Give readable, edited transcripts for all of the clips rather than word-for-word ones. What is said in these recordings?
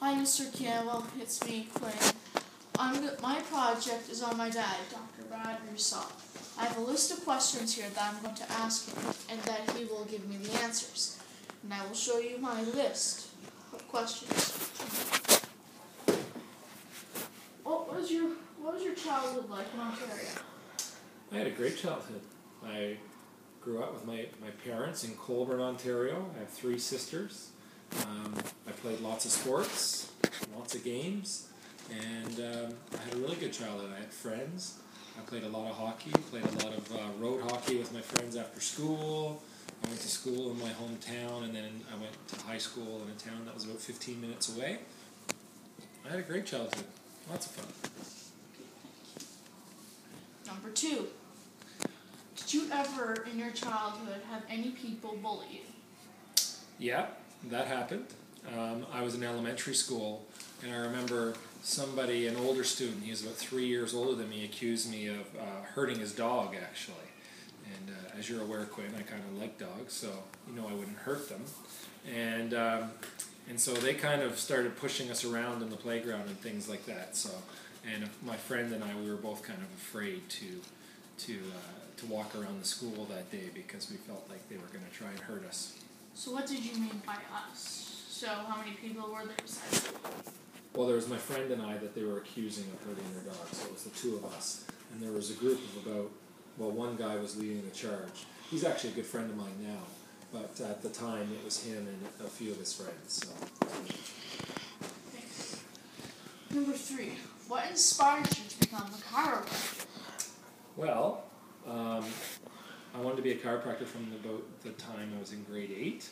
Hi, Mr. Campbell. It's me, Quinn. My project is on my dad, Dr. Brad Rusaw. I have a list of questions here that I'm going to ask him, and that he will give me the answers. And I will show you my list of questions. What was your childhood like in Ontario? I had a great childhood. I grew up with my parents in Colborne, Ontario. I have 3 sisters. I played lots of sports, lots of games, and I had a really good childhood. I had friends. I played a lot of hockey, played a lot of road hockey with my friends after school. I went to school in my hometown, and then I went to high school in a town that was about 15 minutes away. I had a great childhood. Lots of fun. Number 2. Did you ever, in your childhood, have any people bully you? Yeah, that happened. I was in elementary school, and I remember somebody, an older student, he was about 3 years older than me, accused me of hurting his dog, actually. And as you're aware, Quinn, I kind of like dogs, so I wouldn't hurt them. And so they kind of started pushing us around in the playground and things like that. So, and my friend and I, we were both kind of afraid to walk around the school that day because we felt like they were going to try and hurt us. So what did you mean by us? So how many people were there besides you? Well, there was my friend and I that they were accusing of hurting their dog, so it was the 2 of us. And there was a group of about, one guy was leading the charge. He's actually a good friend of mine now, but at the time it was him and a few of his friends. So. Thanks. Number 3, what inspired you to become a chiropractor? Well, I wanted to be a chiropractor from about the time I was in grade 8.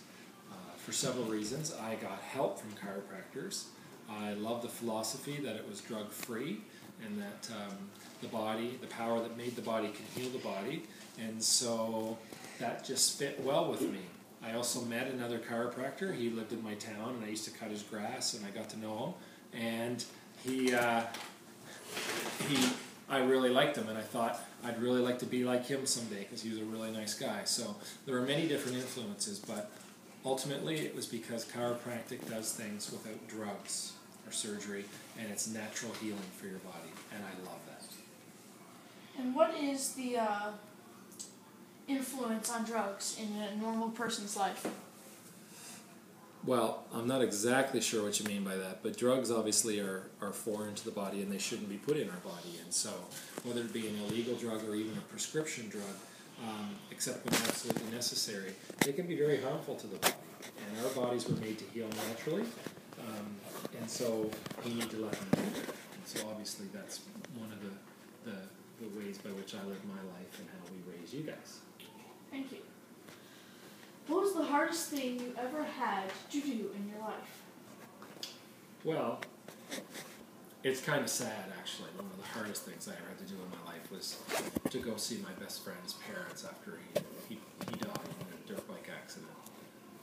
For several reasons. I got help from chiropractors. I loved the philosophy that it was drug-free and that the power that made the body can heal the body. And so that just fit well with me. I also met another chiropractor. He lived in my town, and I used to cut his grass, and I got to know him. And I really liked him, and I thought I'd really like to be like him someday because he was a really nice guy. So there were many different influences, but ultimately it was because chiropractic does things without drugs or surgery, and it's natural healing for your body, and I love that. And what is the influence on drugs in a normal person's life? Well, I'm not exactly sure what you mean by that, but drugs obviously are foreign to the body, and they shouldn't be put in our body. And so whether it be an illegal drug or even a prescription drug, except when absolutely necessary, they can be very harmful to the body. And our bodies were made to heal naturally, and so we need to let them do it. And so obviously that's one of the ways by which I live my life and how we raise you guys. Thank you. What was the hardest thing you ever had to do in your life? Well, it's kind of sad, actually. One of the hardest things I ever had to do in my life was to go see my best friend's parents after he died in a dirt bike accident.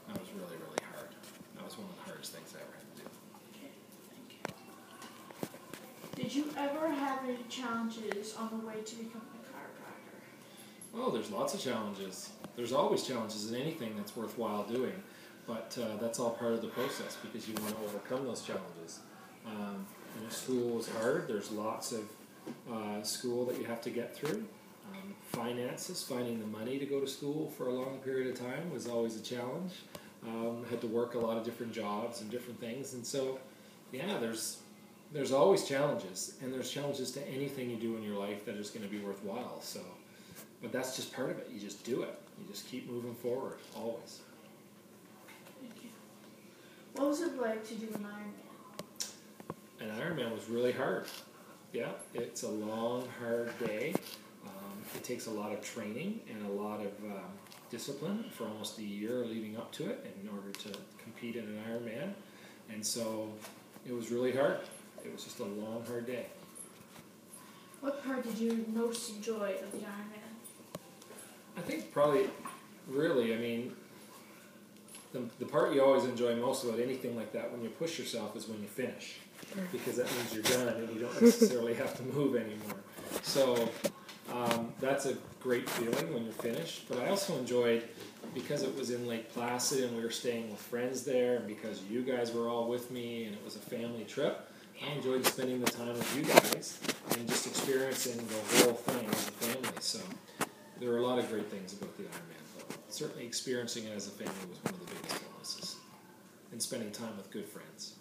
That was really, really hard. That was one of the hardest things I ever had to do. Okay, thank you. Did you ever have any challenges on the way to becoming a chiropractor? Oh, there's lots of challenges. There's always challenges in anything that's worthwhile doing, but that's all part of the process because you want to overcome those challenges. School is hard. There's lots of school that you have to get through. Finances, finding the money to go to school for a long period of time was always a challenge. Had to work a lot of different jobs and different things, and so yeah, there's always challenges, and there's challenges to anything you do in your life that is going to be worthwhile. So, but that's just part of it. You just do it. You just keep moving forward, always. Thank you. What was it like to do an Ironman? An Ironman was really hard. Yeah, it's a long, hard day. It takes a lot of training and a lot of discipline for almost a year leading up to it in order to compete in an Ironman. And so it was really hard. It was just a long, hard day. What part did you most enjoy of the Ironman? I think probably, really, I mean, the part you always enjoy most about anything like that when you push yourself is when you finish, because that means you're done and you don't necessarily have to move anymore. So That's a great feeling when you're finished. But I also enjoyed, because it was in Lake Placid and we were staying with friends there, and because you guys were all with me and it was a family trip, I enjoyed spending the time with you guys and just experiencing the whole thing as a family. So there were a lot of great things about the Ironman, but certainly experiencing it as a family was one of the biggest bonuses, and spending time with good friends.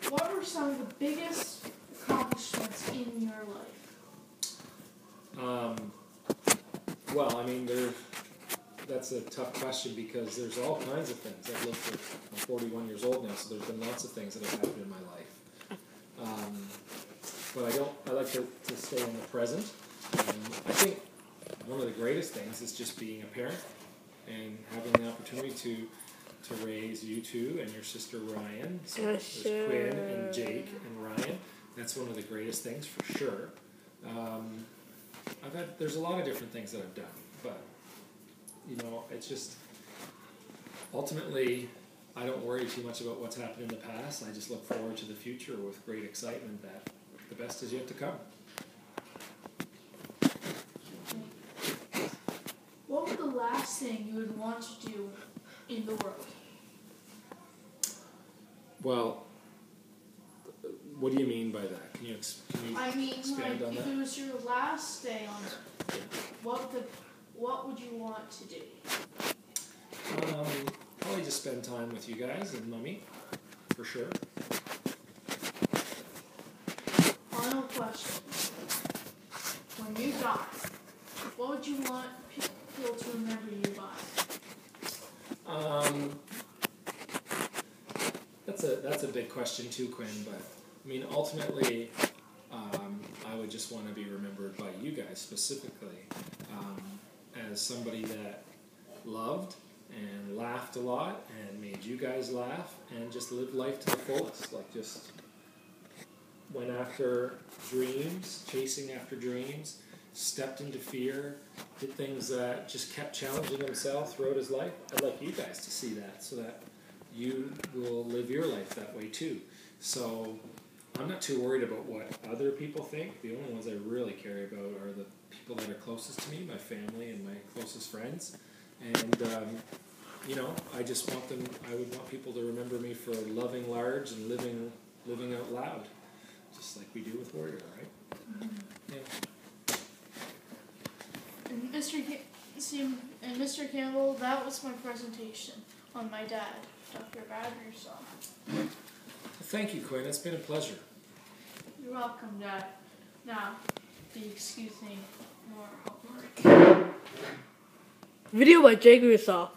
What were some of the biggest accomplishments in your life? Well, I mean, that's a tough question because there's all kinds of things. I've lived for, I'm 41 years old now, so there's been lots of things that have happened in my life. But I like to stay in the present. I think one of the greatest things is just being a parent and having the opportunity to raise you two and your sister Ryan. So there's Quinn and Jake and Ryan. That's one of the greatest things for sure. There's a lot of different things that I've done, but you know, it's just ultimately I don't worry too much about what's happened in the past. I just look forward to the future with great excitement that the best is yet to come. What would the last thing you would want to do in the world? Well, what do you mean by that? Can you I mean, expand like, on if that? it was your last day on Earth, what would you want to do? Probably just spend time with you guys and Mummy, for sure. Final question. When you die, what would you want people to remember you by? That's a big question too, Quinn, but I mean, ultimately, I would just want to be remembered by you guys specifically as somebody that loved and laughed a lot and made you guys laugh and just lived life to the fullest. Like, just went after dreams, chasing after dreams, stepped into fear, did things that just kept challenging himself throughout his life. I'd like you guys to see that so that you will live your life that way too. So I'm not too worried about what other people think. The only ones I really care about are the people that are closest to me, my family and my closest friends. And, you know, I would want people to remember me for loving large and living out loud, just like we do with Warrior, right? Mm-hmm. Yeah. And Mr. Campbell, that was my presentation on my dad, Dr. Brad Rusaw. Thank you, Quinn. It's been a pleasure. You're welcome, Dad. Now, do you excuse me more homework? Video by qrusaws.